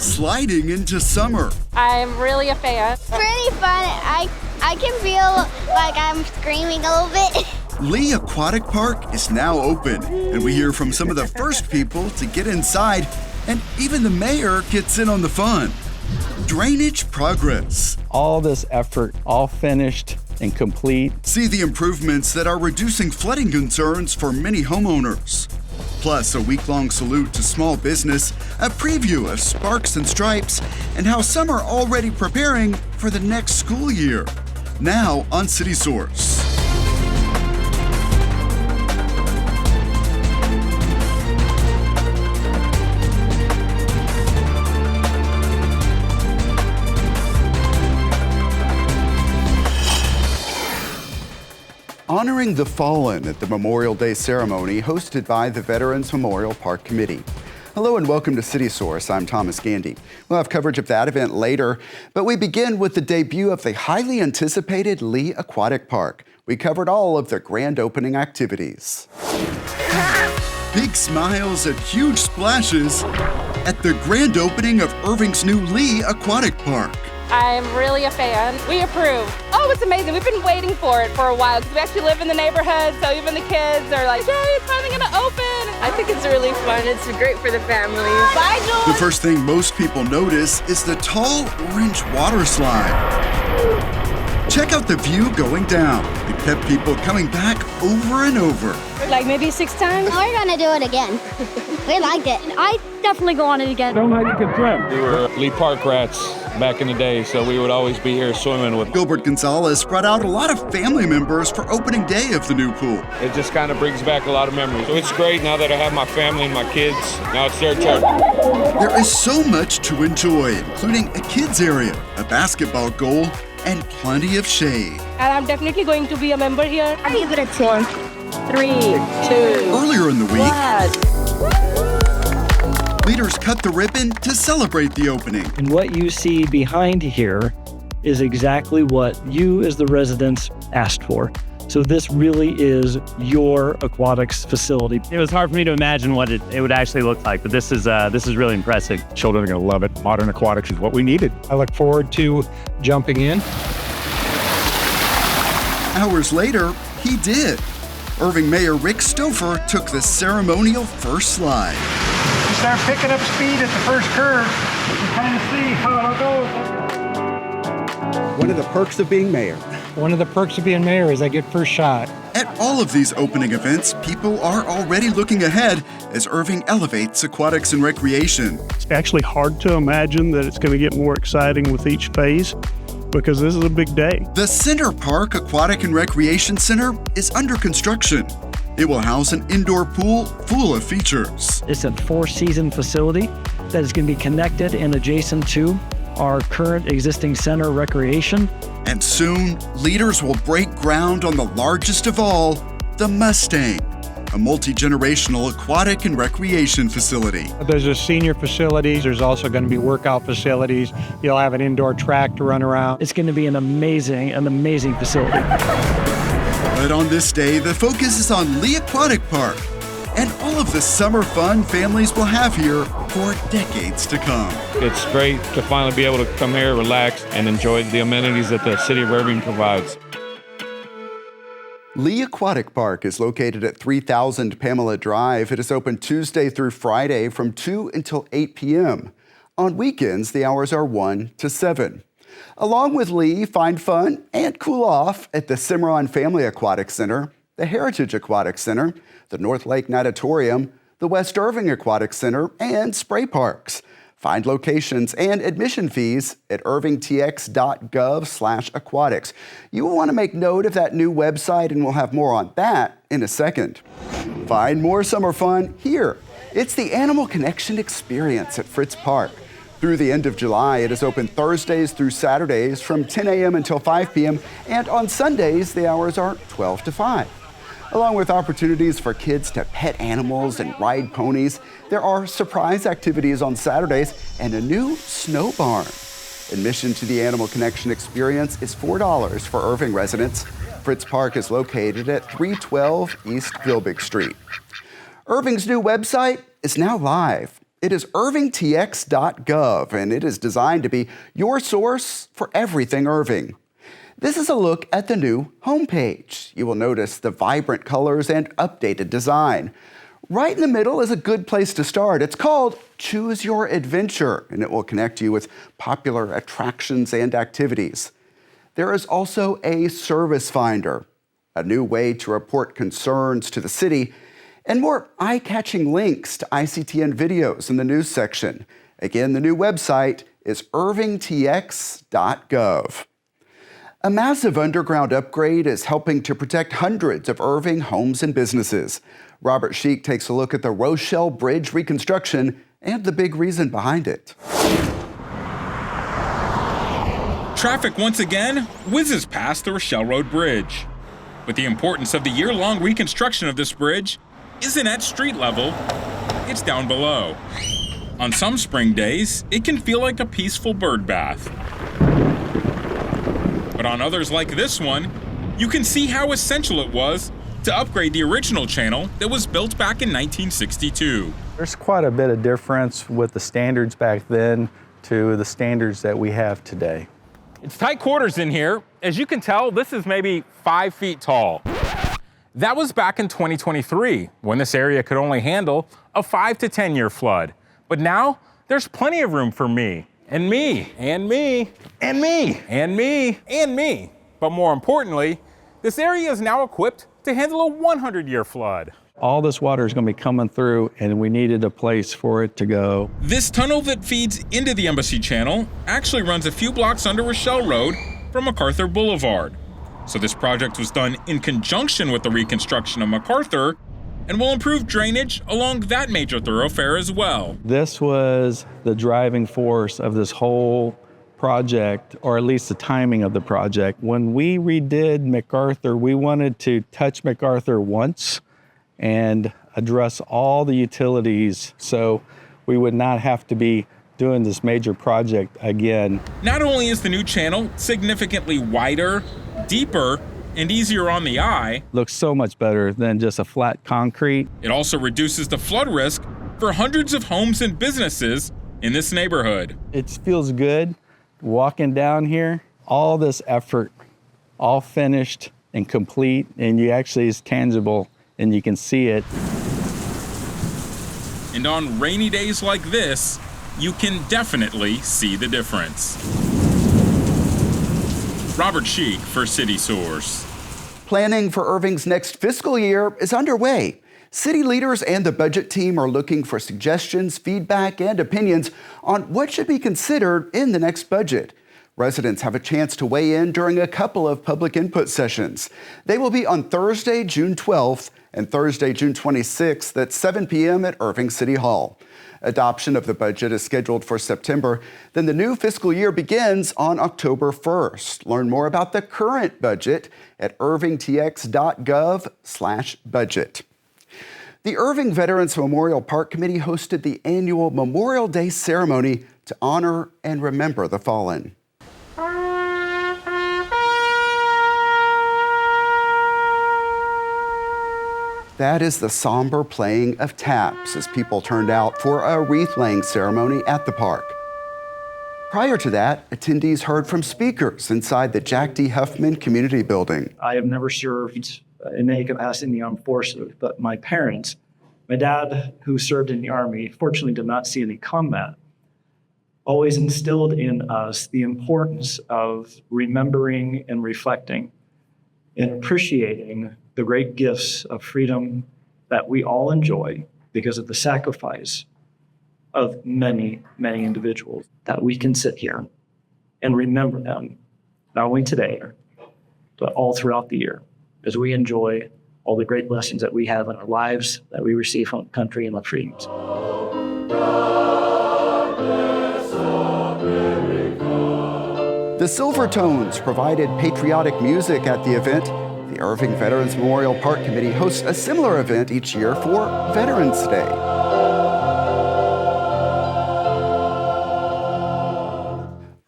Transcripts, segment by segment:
sliding into summer. I'm really a fan. It's pretty fun. I can feel like I'm screaming a little bit. Lee Aquatic Park is now open, and we hear from some of the first people to get inside, and even the mayor gets in on the fun. Drainage progress. All this effort, all finished and complete. See the improvements that are reducing flooding concerns for many homeowners. Plus, a week-long salute to small business, a preview of Sparks and Stripes, and how some are already preparing for the next school year. Now on City Source. Honoring the fallen at the Memorial Day ceremony hosted by the Veterans Memorial Park Committee. Hello and welcome to City Source. I'm Thomas Gandy. We'll have coverage of that event later, but we begin with the debut of the highly anticipated Lee Aquatic Park. We covered all of the grand opening activities. Big smiles and huge splashes at the grand opening of Irving's new Lee Aquatic Park. I'm really a fan. We approve. Oh, it's amazing. We've been waiting for it for a while because we actually live in the neighborhood, so even the kids are like, yay, it's finally gonna open. I think it's really fun. It's great for the family. Bye, Jules. The first thing most people notice is the tall orange water slide. Check out the view going down. It kept people coming back over and over. Like maybe 6 times? We're gonna do it again. We liked it. I definitely go on it again. Don't like you can swim. We were Lee Park rats back in the day, so we would always be here swimming with. Gilbert Gonzalez brought out a lot of family members for opening day of the new pool. It just kind of brings back a lot of memories. So it's great now that I have my family and my kids. Now it's their turn. There is so much to enjoy, including a kids area, a basketball goal, and plenty of shade. And I'm definitely going to be a member here. Are you good at 10? 3, 2, Earlier in the week, 1. leaders cut the ribbon to celebrate the opening. And what you see behind here is exactly what you as the residents asked for. So this really is your aquatics facility. It was hard for me to imagine what it would actually look like, but this is really impressive. Children are going to love it. Modern aquatics is what we needed. I look forward to jumping in. Hours later, he did. Irving Mayor Rick Stouffer took the ceremonial first slide. You start picking up speed at the first curve. You can kind of see how it goes. One of the perks of being mayor. One of the perks of being mayor is I get first shot. At all of these opening events, people are already looking ahead as Irving elevates aquatics and recreation. It's actually hard to imagine that it's going to get more exciting with each phase, because this is a big day. The Center Park Aquatic and Recreation Center is under construction. It will house an indoor pool full of features. It's a 4-season facility that is going to be connected and adjacent to our current existing center recreation. And soon, leaders will break ground on the largest of all, the Mustang, a multi-generational aquatic and recreation facility. There's a senior facilities. There's also going to be workout facilities. You'll have an indoor track to run around. It's going to be an amazing facility. But on this day, the focus is on Lee Aquatic Park and all of the summer fun families will have here for decades to come. It's great to finally be able to come here, relax, and enjoy the amenities that the city of Irving provides. Lee Aquatic Park is located at 3000 Pamela Drive. It is open Tuesday through Friday from 2 until 8 p.m. On weekends, the hours are 1 to 7. Along with Lee, find fun and cool off at the Cimarron Family Aquatic Center, the Heritage Aquatic Center, the North Lake Natatorium, the West Irving Aquatic Center, and Spray Parks. Find locations and admission fees at IrvingTX.gov/aquatics. You will want to make note of that new website, and we'll have more on that in a second. Find more summer fun here. It's the Animal Connection Experience at Fritz Park. Through the end of July, it is open Thursdays through Saturdays from 10 a.m. until 5 p.m., and on Sundays, the hours are 12 to 5. Along with opportunities for kids to pet animals and ride ponies, there are surprise activities on Saturdays and a new snow barn. Admission to the Animal Connection Experience is $4 for Irving residents. Fritz Park is located at 312 East Gilbig Street. Irving's new website is now live. It is IrvingTX.gov, and it is designed to be your source for everything Irving. This is a look at the new homepage. You will notice the vibrant colors and updated design. Right in the middle is a good place to start. It's called Choose Your Adventure, and it will connect you with popular attractions and activities. There is also a service finder, a new way to report concerns to the city, and more eye-catching links to ICTN videos in the news section. Again, the new website is IrvingTX.gov. A massive underground upgrade is helping to protect hundreds of Irving homes and businesses. Robert Sheik takes a look at the Rochelle Bridge reconstruction and the big reason behind it. Traffic once again whizzes past the Rochelle Road Bridge. But the importance of the year-long reconstruction of this bridge isn't at street level, it's down below. On some spring days, it can feel like a peaceful bird bath. But on others like this one, you can see how essential it was to upgrade the original channel that was built back in 1962. There's quite a bit of difference with the standards back then to the standards that we have today. It's tight quarters in here. As you can tell, this is maybe 5 feet tall. That was back in 2023, when this area could only handle a 5 to 10 year flood. But now, there's plenty of room for me, and me, and me, and me, and me, and me. But more importantly, this area is now equipped to handle a 100-year flood. All this water is going to be coming through, and we needed a place for it to go. This tunnel that feeds into the Embassy Channel actually runs a few blocks under Rochelle Road from MacArthur Boulevard. So this project was done in conjunction with the reconstruction of MacArthur and will improve drainage along that major thoroughfare as well. This was the driving force of this whole project, or at least the timing of the project. When we redid MacArthur, we wanted to touch MacArthur once and address all the utilities so we would not have to be doing this major project again. Not only is the new channel significantly wider, deeper, and easier on the eye, looks so much better than just a flat concrete. It also reduces the flood risk for hundreds of homes and businesses in this neighborhood. It feels good walking down here. All this effort, all finished and complete, and you actually is tangible and you can see it. And on rainy days like this, you can definitely see the difference. Robert Sheik for City Source. Planning for Irving's next fiscal year is underway. City leaders and the budget team are looking for suggestions, feedback, and opinions on what should be considered in the next budget. Residents have a chance to weigh in during a couple of public input sessions. They will be on Thursday, June 12th and Thursday, June 26th at 7 p.m. at Irving City Hall. Adoption of the budget is scheduled for September. Then the new fiscal year begins on October 1st. Learn more about the current budget at IrvingTX.gov/budget. The Irving Veterans Memorial Park Committee hosted the annual Memorial Day ceremony to honor and remember the fallen. That is the somber playing of taps as people turned out for a wreath-laying ceremony at the park. Prior to that, attendees heard from speakers inside the Jack D. Huffman Community Building. I have never served in any capacity in the armed forces, but my parents, my dad, who served in the Army, fortunately did not see any combat, always instilled in us the importance of remembering and reflecting and appreciating the great gifts of freedom that we all enjoy because of the sacrifice of many, many individuals, that we can sit here and remember them, not only today, but all throughout the year, as we enjoy all the great blessings that we have in our lives, that we receive from the country and the freedoms. The Silvertones provided patriotic music at the event. The Irving Veterans Memorial Park Committee hosts a similar event each year for Veterans Day.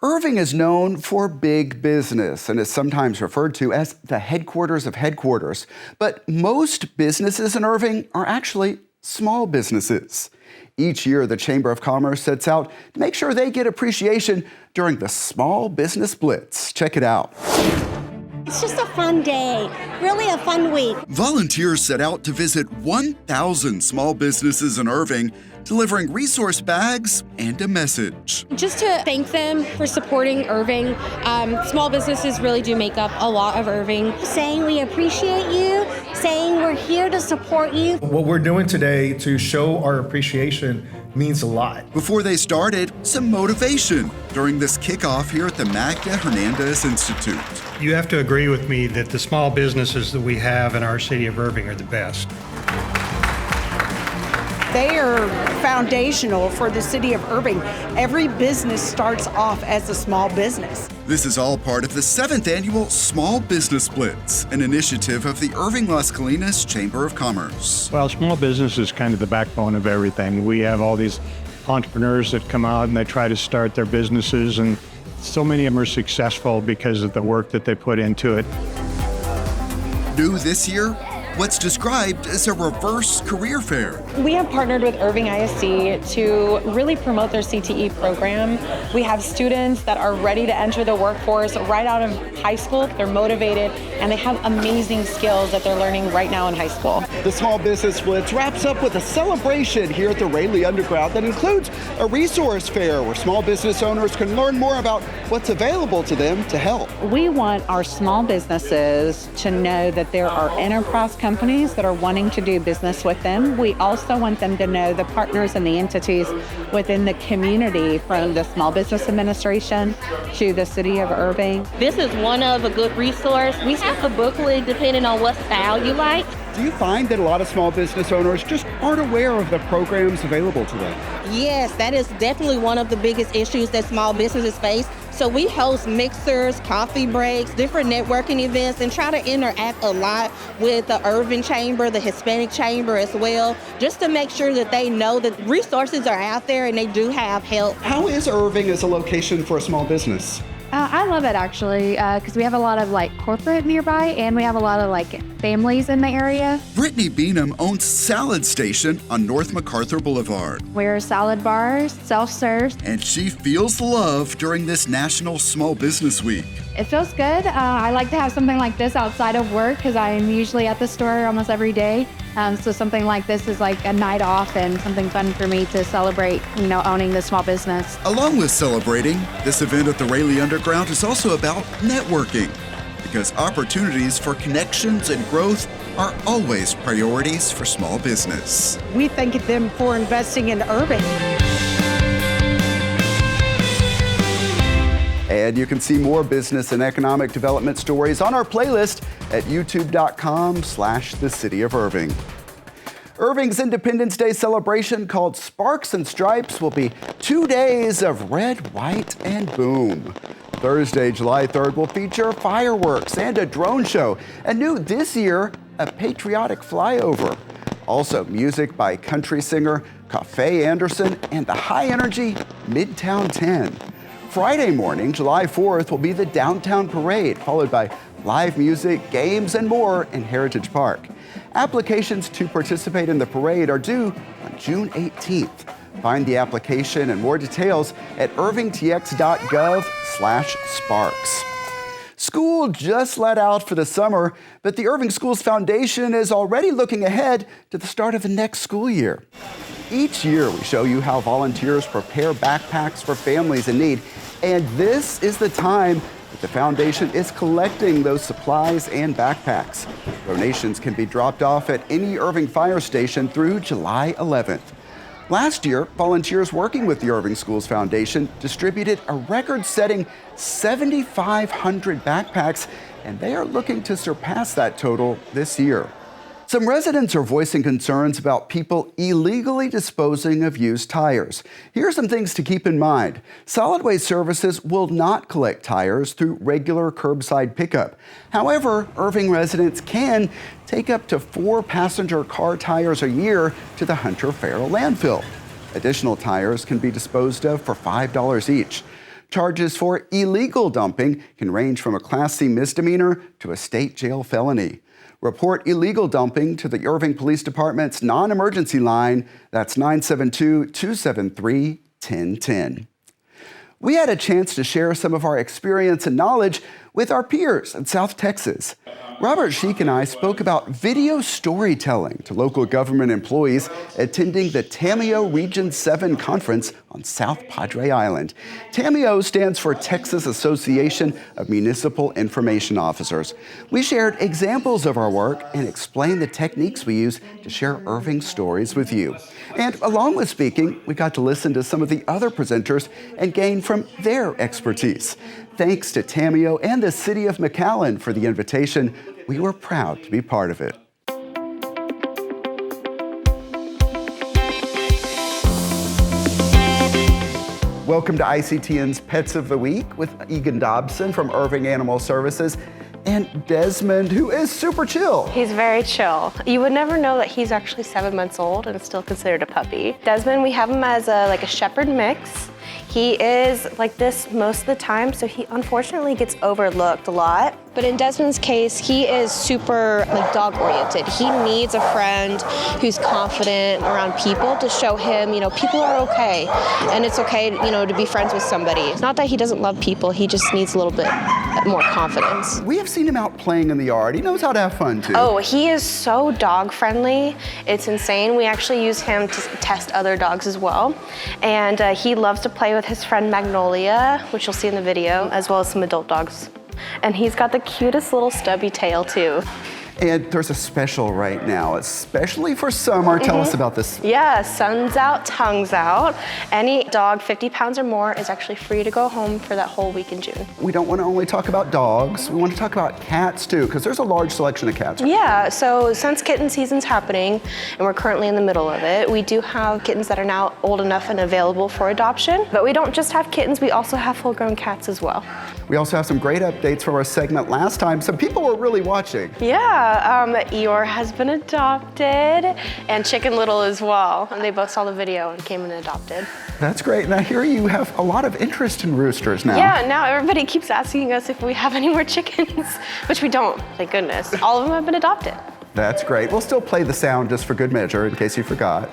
Irving is known for big business and is sometimes referred to as the headquarters of headquarters. But most businesses in Irving are actually small businesses. Each year, the Chamber of Commerce sets out to make sure they get appreciation during the Small Business Blitz. Check it out. It's just a fun day, really a fun week. Volunteers set out to visit 1,000 small businesses in Irving, delivering resource bags and a message. Just to thank them for supporting Irving. Small businesses really do make up a lot of Irving. Saying we appreciate you, saying we're here to support you. What we're doing today to show our appreciation means a lot. Before they started, some motivation during this kickoff here at the Magda Hernandez Institute. You have to agree with me that the small businesses that we have in our city of Irving are the best. They are foundational for the city of Irving. Every business starts off as a small business. This is all part of the 7th annual Small Business Blitz, an initiative of the Irving Las Colinas Chamber of Commerce. Well, small business is kind of the backbone of everything. We have all these entrepreneurs that come out and they try to start their businesses, and so many of them are successful because of the work that they put into it. New this year, what's described as a reverse career fair. We have partnered with Irving ISD to really promote their CTE program. We have students that are ready to enter the workforce right out of high school. They're motivated and they have amazing skills that they're learning right now in high school. The Small Business Blitz wraps up with a celebration here at the Rayleigh Underground that includes a resource fair where small business owners can learn more about what's available to them to help. We want our small businesses to know that there are enterprise companies that are wanting to do business with them. We also want them to know the partners and the entities within the community, from the Small Business Administration to the City of Irving. This is one of a good resource. We have the booklet depending on what style you like. Do you find that a lot of small business owners just aren't aware of the programs available to them? Yes, that is definitely one of the biggest issues that small businesses face. So we host mixers, coffee breaks, different networking events, and try to interact a lot with the Irving Chamber, the Hispanic Chamber as well, just to make sure that they know that resources are out there and they do have help. How is Irving as a location for a small business? I love it actually, because we have a lot of corporate nearby, and we have a lot of families in the area. Brittany Beanham owns Salad Station on North MacArthur Boulevard. We're salad bars, self-serve. And she feels the love during this National Small Business Week. It feels good. I like to have something like this outside of work because I'm usually at the store almost every day. So something like this is like a night off and something fun for me to celebrate, owning the small business. Along with celebrating, this event at the Rayleigh Underground is also about networking, because opportunities for connections and growth are always priorities for small business. We thank them for investing in Irving. And you can see more business and economic development stories on our playlist at youtube.com/The City of Irving. Irving's Independence Day celebration, called Sparks and Stripes, will be 2 days of red, white, and boom. Thursday, July 3rd, will feature fireworks and a drone show. And new this year, a patriotic flyover. Also, music by country singer Cafe Anderson and the high-energy Midtown 10. Friday morning, July 4th, will be the Downtown Parade, followed by live music, games, and more in Heritage Park. Applications to participate in the parade are due on June 18th. Find the application and more details at IrvingTX.gov/sparks. School just let out for the summer, but the Irving Schools Foundation is already looking ahead to the start of the next school year. Each year, we show you how volunteers prepare backpacks for families in need, and this is the time that the foundation is collecting those supplies and backpacks. Donations can be dropped off at any Irving fire station through July 11th. Last year, volunteers working with the Irving Schools Foundation distributed a record-setting 7,500 backpacks, and they are looking to surpass that total this year. Some residents are voicing concerns about people illegally disposing of used tires. Here are some things to keep in mind. Solid Waste Services will not collect tires through regular curbside pickup. However, Irving residents can take up to 4 passenger car tires a year to the Hunter Farrell landfill. Additional tires can be disposed of for $5 each. Charges for illegal dumping can range from a Class C misdemeanor to a state jail felony. Report illegal dumping to the Irving Police Department's non-emergency line. That's 972-273-1010. We had a chance to share some of our experience and knowledge with our peers in South Texas. Robert Sheik and I spoke about video storytelling to local government employees attending the TAMIO Region 7 conference on South Padre Island. TAMIO stands for Texas Association of Municipal Information Officers. We shared examples of our work and explained the techniques we use to share Irving stories with you. And along with speaking, we got to listen to some of the other presenters and gain from their expertise. Thanks to TAMIO and the City of McAllen for the invitation. We were proud to be part of it. Welcome to ICTN's Pets of the Week with Egan Dobson from Irving Animal Services and Desmond, who is super chill. He's very chill. You would never know that he's actually 7 months old and still considered a puppy. Desmond, we have him as a shepherd mix. He is like this most of the time, so he unfortunately gets overlooked a lot. But in Desmond's case, he is super dog-oriented. He needs a friend who's confident around people to show him, people are okay. And it's okay, to be friends with somebody. It's not that he doesn't love people, he just needs a little bit more confidence. We have seen him out playing in the yard. He knows how to have fun too. Oh, he is so dog-friendly. It's insane. We actually use him to test other dogs as well. And he loves to play with his friend Magnolia, which you'll see in the video, as well as some adult dogs. And he's got the cutest little stubby tail too. And there's a special right now, especially for summer. Tell us about this. Yeah, sun's out, tongue's out. Any dog 50 pounds or more is actually free to go home for that whole week in June. We don't want to only talk about dogs. We want to talk about cats too, because there's a large selection of cats. Yeah, so since kitten season's happening, and we're currently in the middle of it, we do have kittens that are now old enough and available for adoption. But we don't just have kittens, we also have full-grown cats as well. We also have some great updates from our segment last time. Some people were really watching. Yeah, Eeyore has been adopted, and Chicken Little as well. And they both saw the video and came and adopted. That's great. And I hear you have a lot of interest in roosters now. Yeah, now everybody keeps asking us if we have any more chickens, which we don't, thank goodness. All of them have been adopted. That's great. We'll still play the sound just for good measure in case you forgot.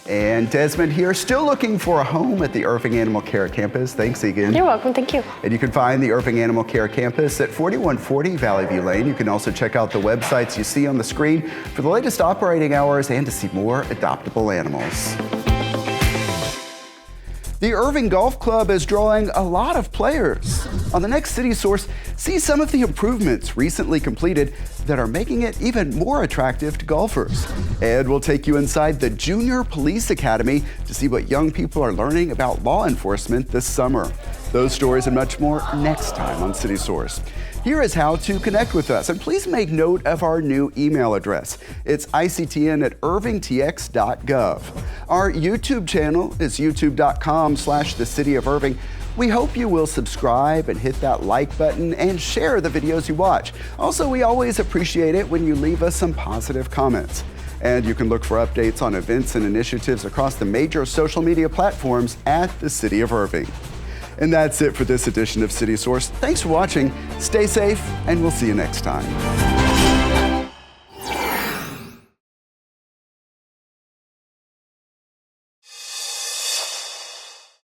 And Desmond here, still looking for a home at the Irving Animal Care Campus. Thanks, Egan. You're welcome, thank you. And you can find the Irving Animal Care Campus at 4140 Valley View Lane. You can also check out the websites you see on the screen for the latest operating hours and to see more adoptable animals. The Irving Golf Club is drawing a lot of players. On the next City Source, see some of the improvements recently completed that are making it even more attractive to golfers. And we'll take you inside the Junior Police Academy to see what young people are learning about law enforcement this summer. Those stories and much more next time on City Source. Here is how to connect with us, and please make note of our new email address. It's ICTN@IrvingTX.gov. Our YouTube channel is youtube.com/thecityofirving. We hope you will subscribe and hit that like button and share the videos you watch. Also, we always appreciate it when you leave us some positive comments. And you can look for updates on events and initiatives across the major social media platforms at the City of Irving. And that's it for this edition of City Source. Thanks for watching, stay safe, and we'll see you next time.